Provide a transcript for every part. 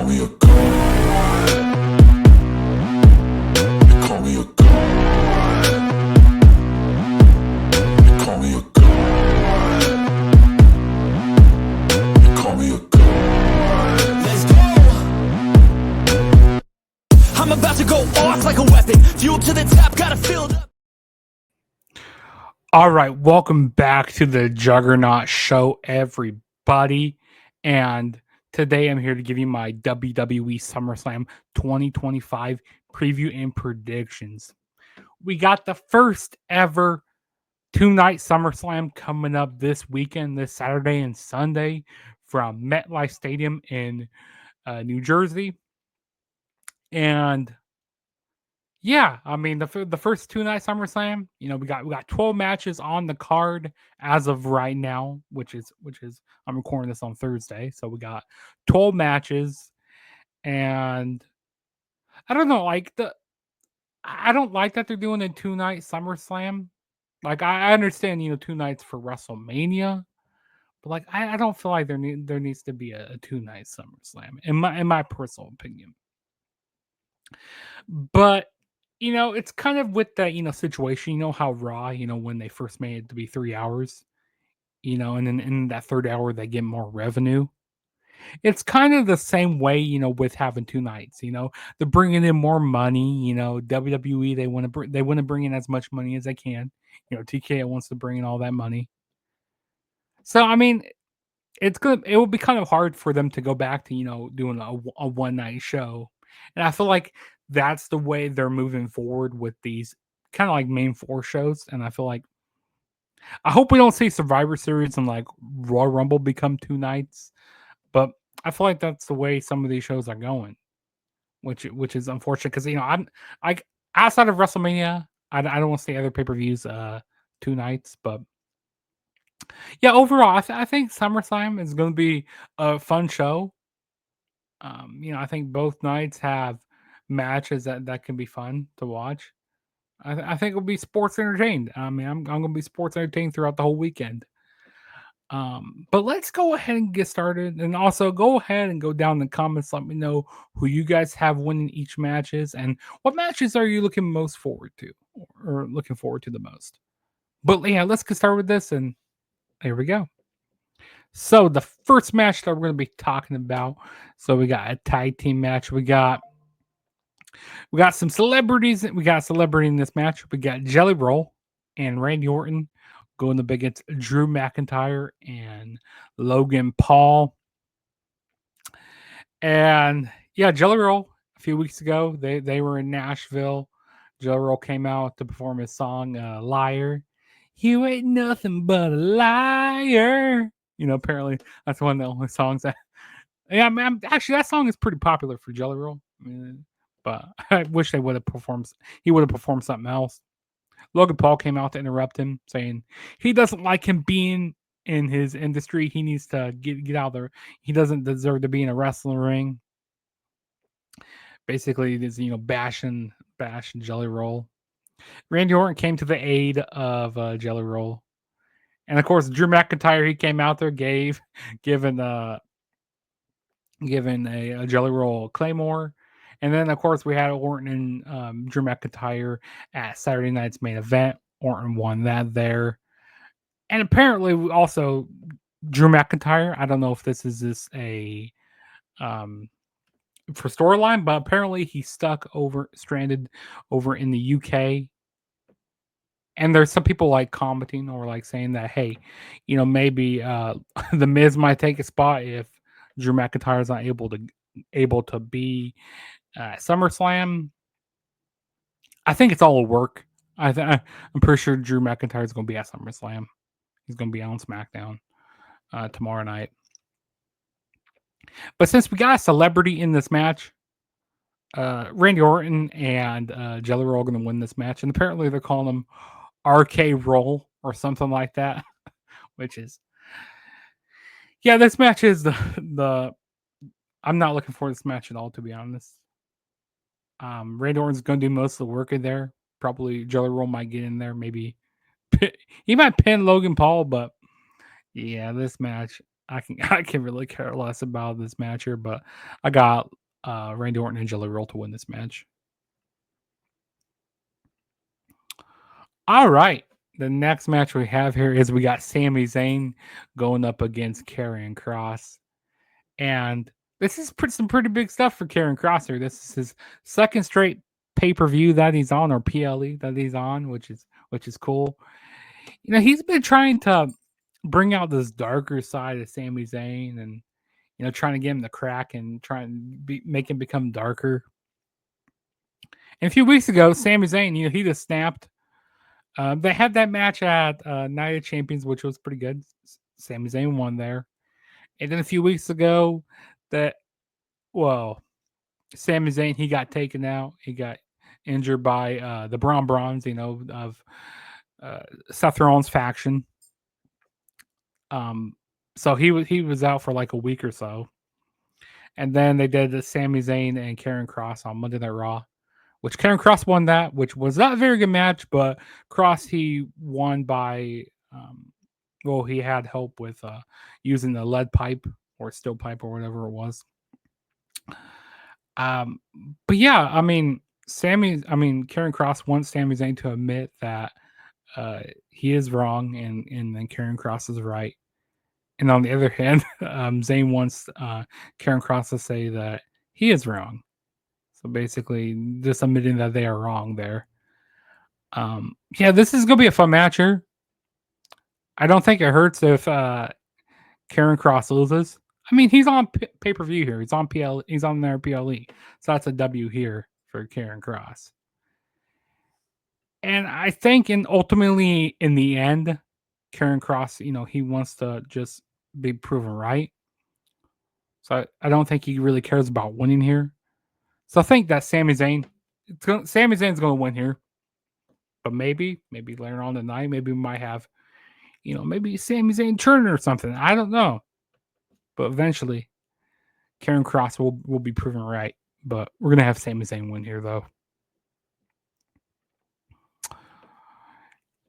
call me a god. They call me a god. They call me a god. They call me a god. Let's go. I'm about to go off like a weapon. Fuel to the top, gotta fill up. All right, welcome back to the Juggernaut Show, everybody. And today I'm here to give you my WWE SummerSlam 2025 preview and predictions. We got the first ever two-night SummerSlam coming up this weekend, this Saturday and Sunday, from MetLife Stadium in New Jersey. And yeah, I mean the first two-night SummerSlam, we got 12 matches on the card as of right now, which is I'm recording this on Thursday, so we got 12 matches, and I don't know, I don't like that they're doing a two-night SummerSlam. Like I understand, 2 nights for WrestleMania, but like I don't feel like there needs to be a two-night SummerSlam in my personal opinion. But it's kind of with that, situation, how Raw, when they first made it to be 3 hours, and then in that third hour they get more revenue. It's kind of the same way, with having 2 nights, they're bringing in more money, WWE, they want to bring in as much money as they can. TKO wants to bring in all that money. So, I mean, it will be kind of hard for them to go back to, doing a one night show. And I feel like that's the way they're moving forward with these kind of like main 4 shows. And I feel like I hope we don't see Survivor Series and like Royal Rumble become 2 nights, but I feel like that's the way some of these shows are going, which is unfortunate because I'm like outside of WrestleMania, I don't want to see other pay-per-views 2 nights, but yeah, overall I think SummerSlam is going to be a fun show. I think both nights have matches that can be fun to watch. I think it'll be sports entertained. I mean, I'm going to be sports entertained throughout the whole weekend. But let's go ahead and get started, and also go ahead and go down in the comments. Let me know who you guys have winning each matches, and what matches are you looking most forward to, or looking forward to the most. But yeah, let's get started with this, and here we go. So the first match that we're going to be talking about, so we got a tag team match. We got some celebrities. We got a celebrity in this match. We got Jelly Roll and Randy Orton going up against Drew McIntyre and Logan Paul. And yeah, Jelly Roll, a few weeks ago, they were in Nashville. Jelly Roll came out to perform his song Liar. You ain't nothing but a liar. Apparently that's one of the only songs that. Yeah, man, actually, that song is pretty popular for Jelly Roll. But I wish they would have performed. He would have performed something else. Logan Paul came out to interrupt him, saying he doesn't like him being in his industry. He needs to get out there. He doesn't deserve to be in a wrestling ring. Basically, he's bashing Jelly Roll. Randy Orton came to the aid of Jelly Roll, and of course, Drew McIntyre. He came out there, given a Jelly Roll Claymore. And then, of course, we had Orton and Drew McIntyre at Saturday night's main event. Orton won that there. And apparently, also, Drew McIntyre, I don't know if this is a for storyline, but apparently he's stranded over in the UK. And there's some people like commenting or like saying that, hey, maybe The Miz might take a spot if Drew McIntyre is not able to be SummerSlam. I think it's all a work. I'm pretty sure Drew McIntyre is going to be at SummerSlam. He's going to be on SmackDown tomorrow night. But since we got a celebrity in this match, Randy Orton and Jelly Roll are going to win this match, and apparently they're calling him RK Roll or something like that, which is, yeah, this match is the. I'm not looking for this match at all, to be honest. Randy Orton's going to do most of the work in there. Probably Jelly Roll might get in there. Maybe he might pin Logan Paul, but yeah, this match, I can really care less about this match here, but I got Randy Orton and Jelly Roll to win this match. All right. The next match we have here is we got Sami Zayn going up against Karrion Kross. And this is some pretty big stuff for Karrion Kross here. This is his second straight pay-per-view that he's on, or PLE that he's on, which is cool. You know, he's been trying to bring out this darker side of Sami Zayn, and trying to get him the crack and trying to make him become darker. And a few weeks ago, Sami Zayn, he just snapped. They had that match at Night of Champions, which was pretty good. Sami Zayn won there. And then a few weeks ago, Sami Zayn, he got taken out. He got injured by the Braun Brawns, of Seth Rollins' faction. So he was out for like a week or so. And then they did the Sami Zayn and Karrion Kross on Monday Night Raw, which Karrion Kross won that, which was not a very good match, but Kross, he won by, he had help with using the lead pipe or steel pipe or whatever it was. But yeah, I mean, Karrion Kross wants Sami Zayn to admit that he is wrong, and then Karrion Kross is right. And on the other hand, Zayn wants Karrion Kross to say that he is wrong. So basically, just admitting that they are wrong there. Yeah, this is gonna be a fun match here. I don't think it hurts if Karrion Kross loses. I mean, he's on pay per view here. He's on PL. He's on their PLE, so that's a W here for Karrion Kross. And I think, ultimately in the end, Karrion Kross, he wants to just be proven right. So I don't think he really cares about winning here. So I think that Sami Zayn's going to win here. But maybe later on tonight, maybe we might have, maybe Sami Zayn turn or something. I don't know. But eventually, Karrion Kross will be proven right. But we're going to have Sami Zayn win here, though.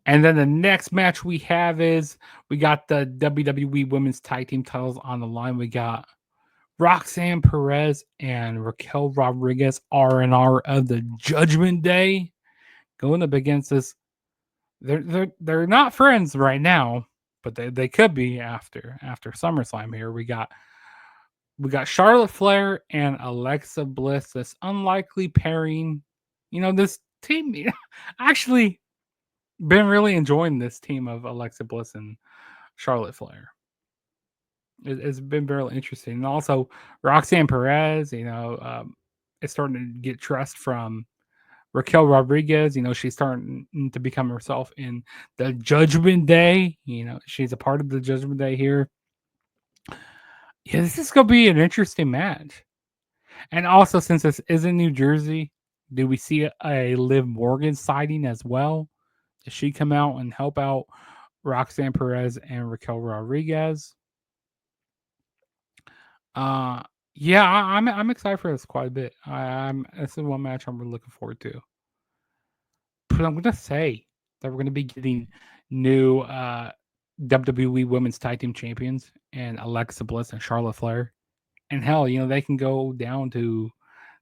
And then the next match we have is we got the WWE Women's Tag Team titles on the line. We got Roxanne Perez and Raquel Rodriguez, R&R of the Judgment Day, going up against this. They're not friends right now, but they could be after SummerSlam here. We got Charlotte Flair and Alexa Bliss, this unlikely pairing. This team, actually been really enjoying this team of Alexa Bliss and Charlotte Flair. It's been very interesting. And also Roxanne Perez, is starting to get trust from Raquel Rodriguez. She's starting to become herself in the Judgment Day. She's a part of the Judgment Day here. Yeah, this is going to be an interesting match. And also, since this is in New Jersey, do we see a Liv Morgan sighting as well? Does she come out and help out Roxanne Perez and Raquel Rodriguez? Yeah, I'm excited for this quite a bit. This is one match I'm really looking forward to. But I'm gonna say that we're gonna be getting new WWE Women's Tag Team Champions and Alexa Bliss and Charlotte Flair. And hell, they can go to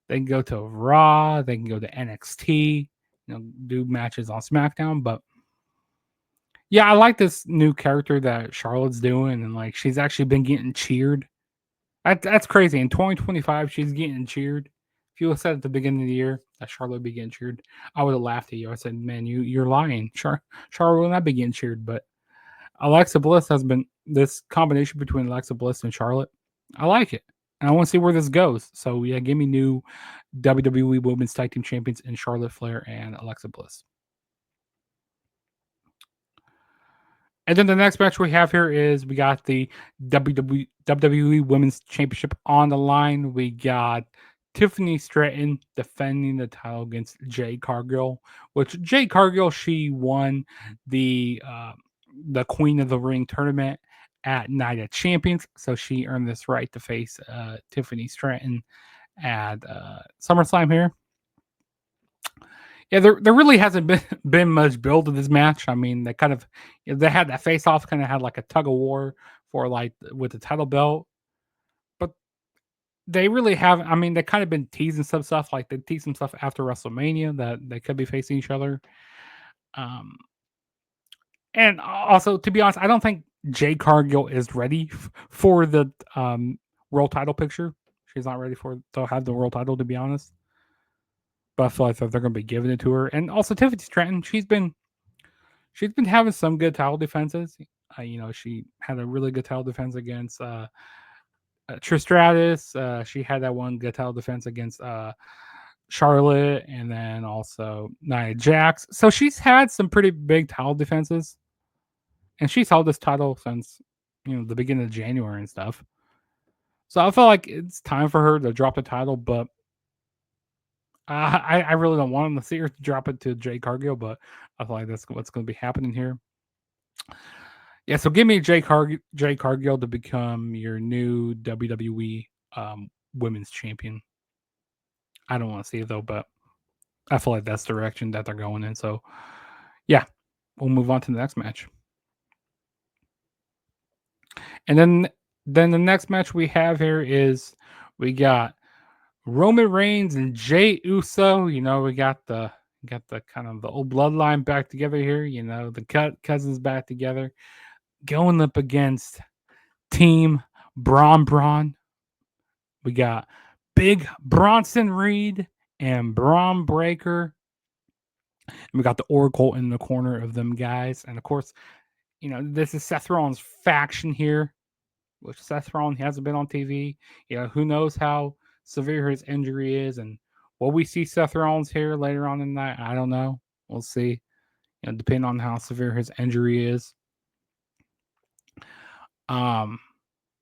Raw, they can go to NXT, do matches on SmackDown. But yeah, I like this new character that Charlotte's doing, and like she's actually been getting cheered. That's crazy. In 2025, she's getting cheered. If you said at the beginning of the year that Charlotte would be getting cheered, I would have laughed at you. I said, "Man, you're lying. Charlotte will not be getting cheered." But Alexa Bliss has been this combination between Alexa Bliss and Charlotte. I like it, and I want to see where this goes. So yeah, give me new WWE Women's Tag Team Champions in Charlotte Flair and Alexa Bliss. And then the next match we have here is we got the WWE Women's Championship on the line. We got Tiffany Stratton defending the title against Jade Cargill, which Jade Cargill, she won the Queen of the Ring tournament at Night of Champions. So she earned this right to face Tiffany Stratton at SummerSlam here. Yeah, there really hasn't been much build to this match. I mean, they had that face off, kind of had like a tug of war for like with the title belt, but they really haven't. I mean, they kind of been teasing some stuff, like they teased some stuff after WrestleMania that they could be facing each other. Um, and also, to be honest, I don't think Jade Cargill is ready for the world title picture. She's not ready for to have the world title, to be honest. But I feel like they're going to be giving it to her. And also, Tiffany Stratton, she's been having some good title defenses. She had a really good title defense against Trish Stratus. She had that one good title defense against Charlotte, and then also Nia Jax. So she's had some pretty big title defenses, and she's held this title since the beginning of January and stuff. So I feel like it's time for her to drop the title, but I really don't want to see her drop it to Jade Cargill, but I feel like that's what's going to be happening here. Yeah, so give me Jade Cargill to become your new WWE Women's Champion. I don't want to see it though, but I feel like that's the direction that they're going in. So, yeah, we'll move on to the next match. And then the next match we have here is we got Roman Reigns and Jey Uso. We got the kind of the old bloodline back together here. The cousins back together, going up against Team Braun. We got Big Bronson Reed and Braun Breaker. And we got the Oracle in the corner of them guys. And of course, this is Seth Rollins' faction here, which Seth Rollins hasn't been on TV. Who knows how severe his injury is, and will we see Seth Rollins here later on in the night? I don't know. We'll see. Depending on how severe his injury is. Yeah,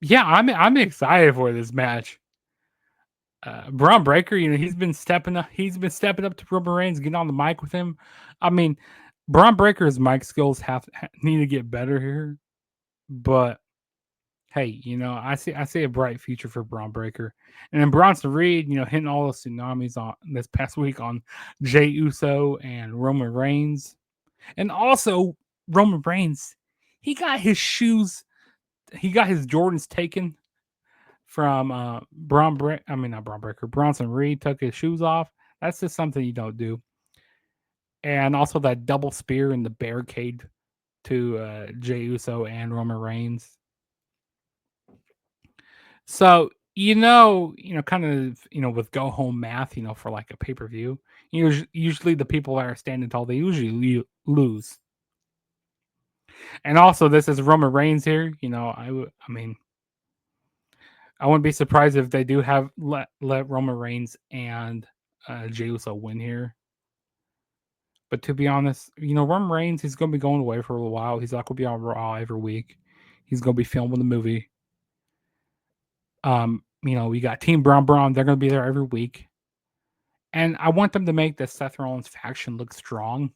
I'm excited for this match. Braun Breaker, he's been stepping up. He's been stepping up to Roman Reigns, getting on the mic with him. I mean, Braun Breaker's mic skills need to get better here, but hey, I see a bright future for Braun Breaker. And then Bronson Reed, hitting all the tsunamis on this past week on Jey Uso and Roman Reigns. And also Roman Reigns, he got his Jordans taken from Bronson Reed took his shoes off. That's just something you don't do. And also that double spear in the barricade to Jey Uso and Roman Reigns. So kind of with go home math, for like a pay per view, usually the people that are standing tall they usually lose. And also, this is Roman Reigns here. I wouldn't be surprised if they do have let Roman Reigns and Jey Uso win here. But to be honest, Roman Reigns, he's going to be going away for a little while. He's not going to be on Raw every week. He's going to be filming the movie. We got Team Braun. They're going to be there every week. And I want them to make the Seth Rollins faction look strong.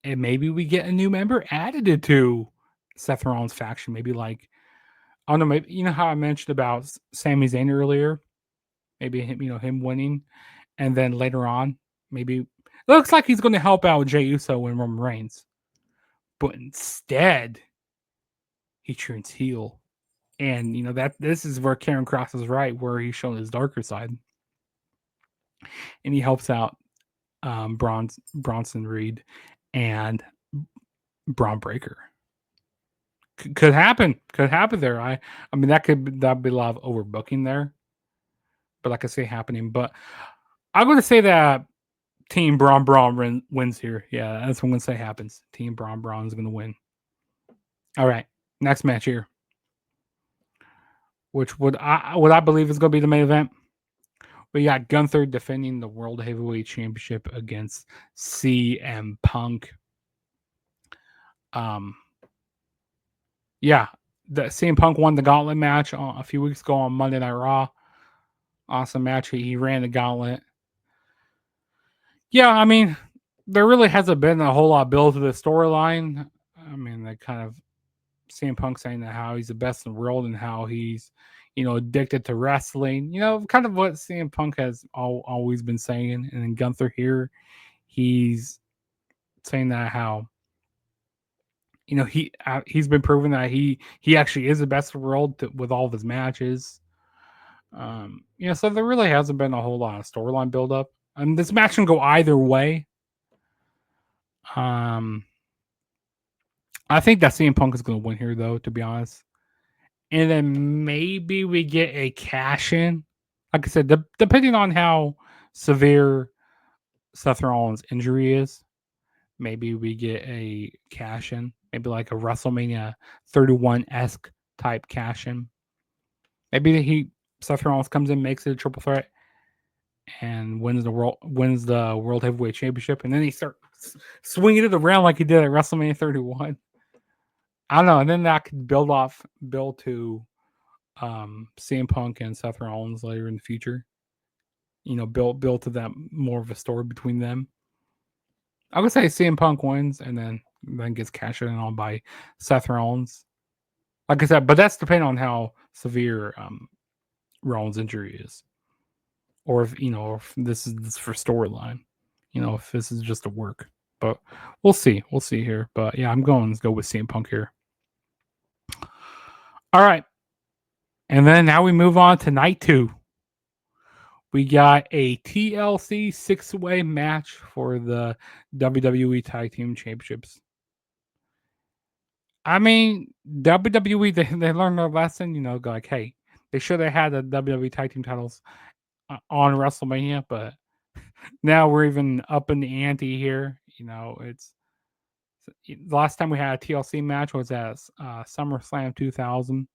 And maybe we get a new member added to Seth Rollins faction. Maybe like, I don't know, maybe how I mentioned about Sami Zayn earlier. Maybe him winning. And then later on, maybe it looks like he's going to help out Jey Uso and Roman Reigns. But instead, he turns heel. And that this is where Karen Cross is right, where he's shown his darker side. And he helps out Bronson Reed and Braun Breaker. Could happen there. I mean that'd be a lot of overbooking there, but I could see it happening. But I'm going to say that Team Braun wins here. Yeah, that's what I'm going to say happens. Team Braun is going to win. All right, next match here, which what I believe is going to be the main event. We got Gunther defending the World Heavyweight Championship against CM Punk. Yeah, the CM Punk won the gauntlet match a few weeks ago on Monday Night Raw. Awesome match. He ran the gauntlet. Yeah, I mean, there really hasn't been a whole lot built to the storyline. I mean, they kind of CM Punk saying that how he's the best in the world and how he's, addicted to wrestling. Kind of what CM Punk has always been saying. And then Gunther here, he's saying that how he's been proven that he actually is the best in the world with all of his matches. So there really hasn't been a whole lot of storyline build up. And this match can go either way. Um, I think that CM Punk is going to win here, though, to be honest. And then maybe we get a cash in. Like I said, depending on how severe Seth Rollins' injury is, maybe we get a cash in. Maybe like a WrestleMania 31 esque type cash in. Maybe Seth Rollins comes in, makes it a triple threat, and wins the world heavyweight championship, and then he starts swinging it around like he did at WrestleMania 31. I don't know, and then that could build to CM Punk and Seth Rollins later in the future. Build to that more of a story between them. I would say CM Punk wins and then gets cashed in on by Seth Rollins. Like I said, but that's depending on how severe Rollins' injury is, or if this is for storyline, if this is just a work. But we'll see here. But yeah, I'm going to go with CM Punk here. All right, and then now we move on to night 2. We got a TLC 6-way match for the WWE Tag Team Championships. I mean, WWE, they learned their lesson, like, hey, they should have had the WWE Tag Team titles on WrestleMania, but now we're even up in the ante here. It's the last time we had a TLC match was at SummerSlam 2000.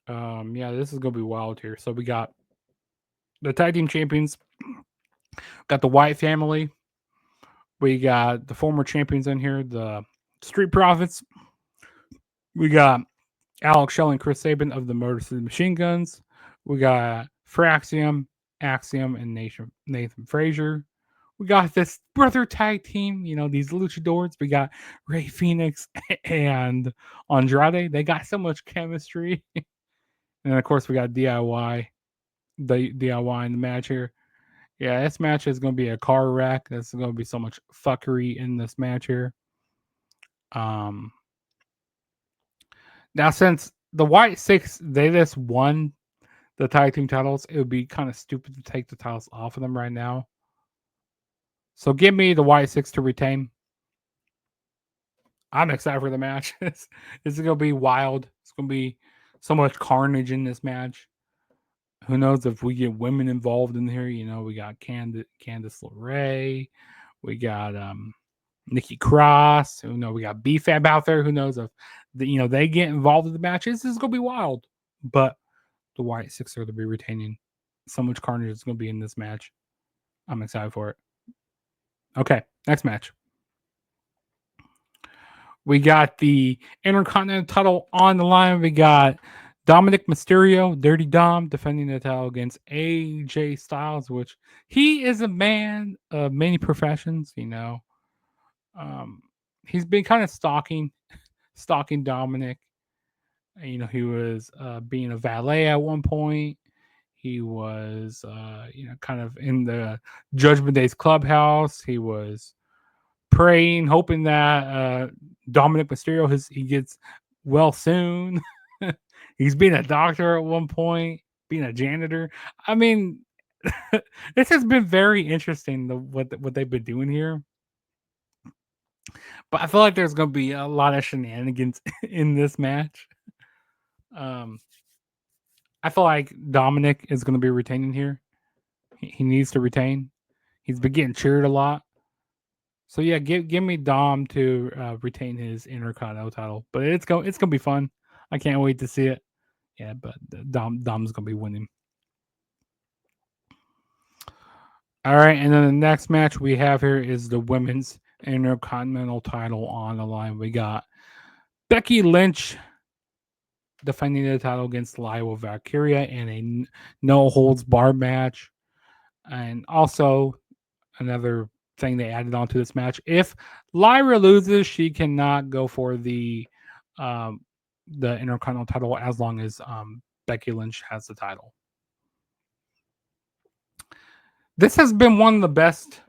Yeah, this is gonna be wild here. So we got the tag team champions, got the Wyatt family, we got the former champions in here, the Street Profits. We got Alex Shelley and Chris Sabin of the Motor City Machine Guns. We got Fraxium, Axiom, and Nathan Frazier. We got this brother tag team, these luchadors. We got Ray Phoenix and Andrade. They got so much chemistry. And of course, we got DIY, the DIY in the match here. Yeah, this match is going to be a car wreck. There's going to be so much fuckery in this match here. Now, since the White Six, they just won the tag team titles, it would be kind of stupid to take the titles off of them right now. So give me the White Six to retain. I'm excited for the match. This is going to be wild. It's going to be so much carnage in this match. Who knows if we get women involved in here? We got Candice LeRae. We got Nikki Cross. We got BFAB out there. Who knows if they get involved in the matches? This is going to be wild. But the White Six are going to be retaining. So much carnage is going to be in this match. I'm excited for it. Okay, next match. We got the Intercontinental title on the line. We got Dominic Mysterio, Dirty Dom, defending the title against AJ Styles, which he is a man of many professions. He's been kind of stalking Dominic. He was being a valet at one point. He was, kind of in the Judgment Day's clubhouse. He was praying, hoping that Dominic Mysterio he gets well soon. He's being a doctor at one point, being a janitor. I mean, this has been very interesting what they've been doing here. But I feel like there's going to be a lot of shenanigans in this match. I feel like Dominic is going to be retaining here. He needs to retain. He's been getting cheered a lot. So yeah, give me Dom to retain his Intercontinental title. But it's gonna be fun. I can't wait to see it. Yeah, but Dom's gonna be winning. All right, and then the next match we have here is the women's Intercontinental title on the line. We got Becky Lynch defending the title against Lyra Valkyria in a no holds barred match, and also another thing they added on to this match. If Lyra loses, she cannot go for the Intercontinental title as long as Becky Lynch has the title. This has been one of the best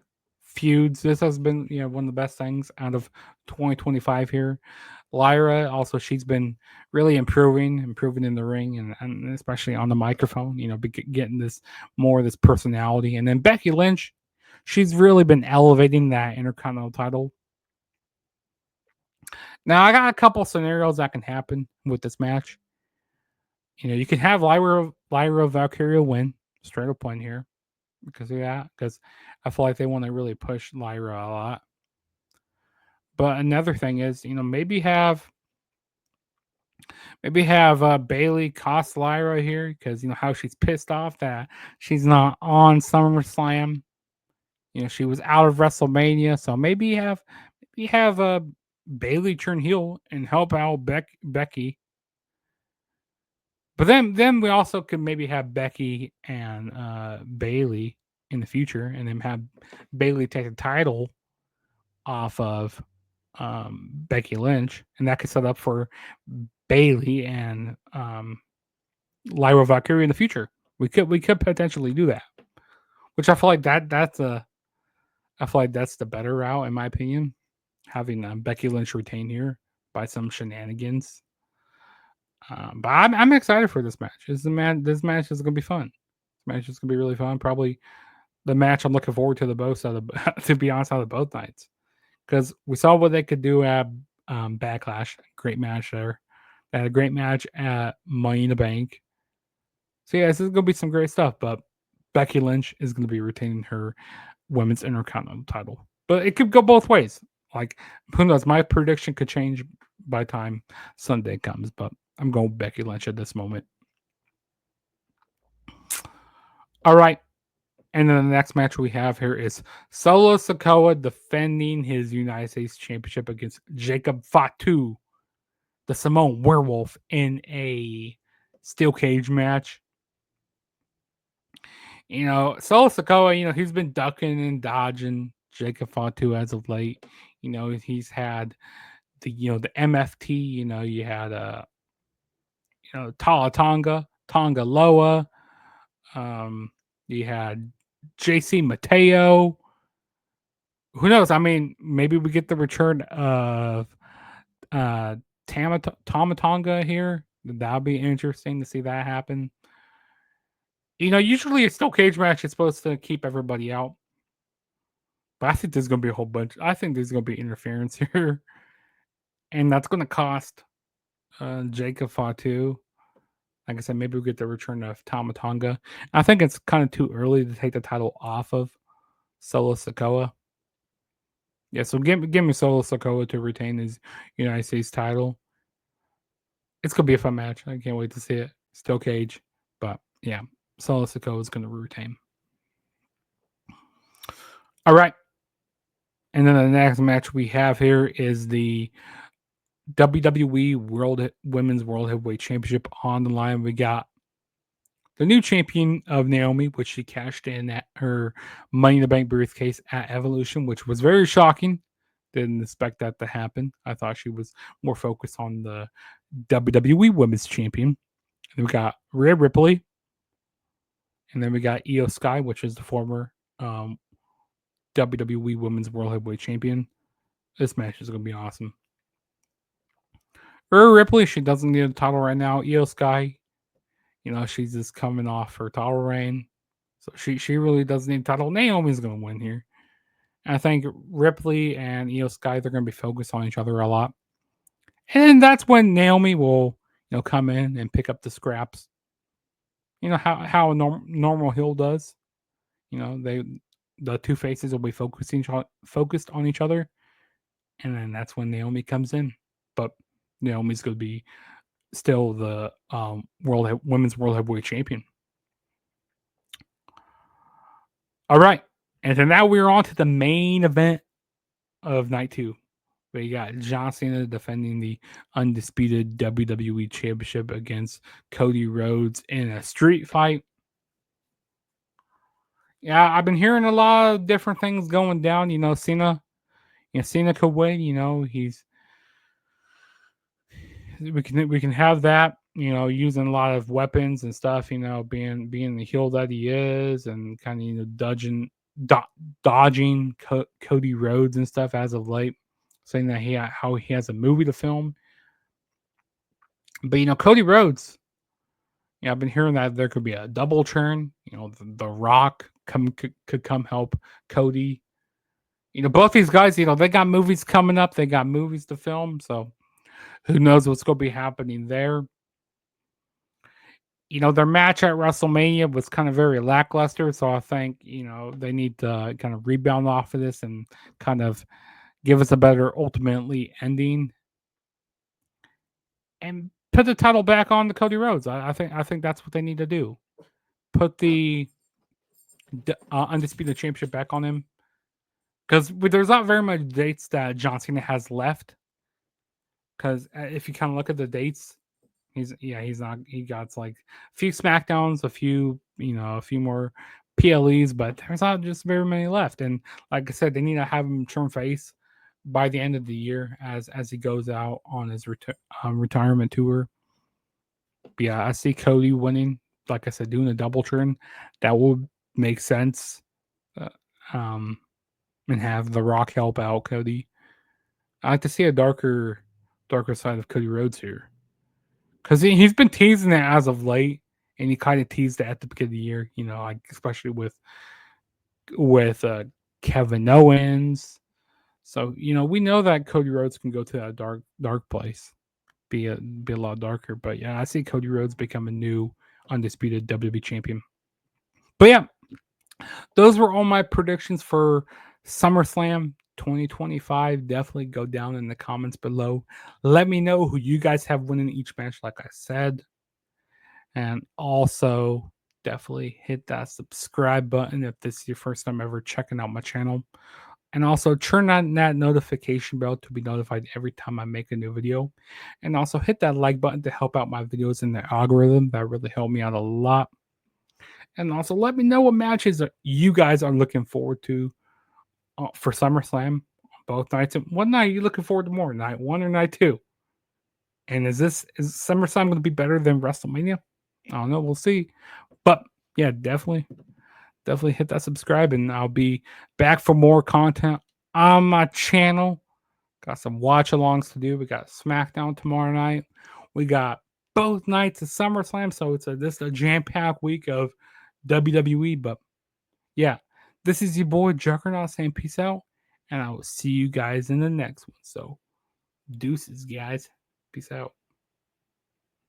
feuds. This has been, one of the best things out of 2025 here. Lyra also, she's been really improving in the ring, and especially on the microphone. Getting this more of this personality. And then Becky Lynch, she's really been elevating that Intercontinental title. Now I got a couple scenarios that can happen with this match. You can have Lyra Valkyria win, straight up win here because of that. Because I feel like they want to really push Lyra a lot. But another thing is, maybe have Bailey cost Lyra here because how she's pissed off that she's not on SummerSlam. She was out of WrestleMania, so maybe have Bailey turn heel and help out Becky. But then we also could maybe have Becky and Bailey in the future, and then have Bailey take the title off of Becky Lynch, and that could set up for Bailey and Lyra Valkyrie in the future. We could potentially do that, which I feel like that's the better route in my opinion. Having Becky Lynch retain here by some shenanigans. But I'm excited for this match. This match is gonna be fun. This match is gonna be really fun. Probably the match I'm looking forward to the most out of to be honest out of both nights, because we saw what they could do at Backlash. Great match there. They had a great match at Money in the Bank. So yeah, this is gonna be some great stuff. But Becky Lynch is gonna be retaining her women's Intercontinental title, but it could go both ways. Like, who knows? My prediction could change by time Sunday comes, but I'm going with Becky Lynch at this moment. All right. And then the next match we have here is Solo Sikoa defending his United States Championship against Jacob Fatu, the Samoan Werewolf, in a steel cage match. Solo Sikoa, he's been ducking and dodging Jacob Fatu as of late. He's had the MFT. You had Tonga Loa. You had JC Mateo. Who knows? I mean, maybe we get the return of Tamatonga here. That would be interesting to see that happen. Usually a steel cage match is supposed to keep everybody out. But I think there's going to be a whole bunch. I think there's going to be interference here. And that's going to cost Jacob Fatu. Like I said, maybe we'll get the return of Tamatonga. I think it's kind of too early to take the title off of Solo Sikoa. Yeah, so give me Solo Sikoa to retain his United States title. It's going to be a fun match. I can't wait to see it. Steel cage. But yeah, Solo Sikoa is going to retain. All right. And then the next match we have here is the WWE Women's World Heavyweight Championship on the line. We got the new champion of Naomi, which she cashed in at her Money in the Bank briefcase at Evolution, which was very shocking. Didn't expect that to happen. I thought she was more focused on the WWE Women's Champion. And then we got Rhea Ripley. And then we got Io Sky, which is the former WWE Women's World Heavyweight Champion. This match is going to be awesome. Rhea Ripley, she doesn't need a title right now. Io Sky, she's just coming off her title reign. So she really doesn't need a title. Naomi's going to win here. And I think Ripley and Io Sky, they're going to be focused on each other a lot. And that's when Naomi will, come in and pick up the scraps. How a normal heel does. The two faces will be focused on each other. And then that's when Naomi comes in. But Naomi's going to be still the Women's World Heavyweight Champion. All right. And so now we're on to the main event of night 2. We got John Cena defending the undisputed WWE Championship against Cody Rhodes in a street fight. Yeah, I've been hearing a lot of different things going down. Cena could win. We can have that. Using a lot of weapons and stuff. Being the heel that he is, and kind of dodging dodging Cody Rhodes and stuff as of late, saying that how he has a movie to film. But Cody Rhodes, I've been hearing that there could be a double turn. The Rock could come help Cody. Both these guys, they got movies coming up. They got movies to film. So who knows what's going to be happening there. Their match at WrestleMania was kind of very lackluster. So I think, they need to kind of rebound off of this and kind of give us a better ultimately ending and put the title back on to Cody Rhodes. I think that's what they need to do. Put the undisputed championship back on him, because there's not very much dates that John Cena has left. Because if you kind of look at the dates, he's not. He got like a few SmackDowns, a few more PLEs, but there's not just very many left. And like I said, they need to have him turn face by the end of the year as he goes out on his retirement tour. But yeah, I see Cody winning. Like I said, doing a double turn, that would make sense. Uh, um, and have The Rock help out Cody. I like to see a darker side of Cody Rhodes here, because he's been teasing it as of late, and he kind of teased it at the beginning of the year. Like especially with Kevin Owens. So we know that Cody Rhodes can go to that dark place, be a lot darker. But yeah, I see Cody Rhodes become a new undisputed WWE champion. But yeah, those were all my predictions for SummerSlam 2025. Definitely go down in the comments below. Let me know who you guys have winning each match, like I said. And also, definitely hit that subscribe button if this is your first time ever checking out my channel. And also turn on that notification bell to be notified every time I make a new video. And also hit that like button to help out my videos in the algorithm. That really helped me out a lot. And also let me know what matches you guys are looking forward to for SummerSlam both nights. And what night are you looking forward to more, night 1 or night 2? And is SummerSlam going to be better than WrestleMania? I don't know. We'll see. But yeah, definitely hit that subscribe, and I'll be back for more content on my channel. Got some watch alongs to do. We got SmackDown tomorrow night. We got both nights of SummerSlam, so this is a jam-packed week of WWE. But yeah, this is your boy Juggernaut saying peace out, and I will see you guys in the next one. So deuces, guys. Peace out.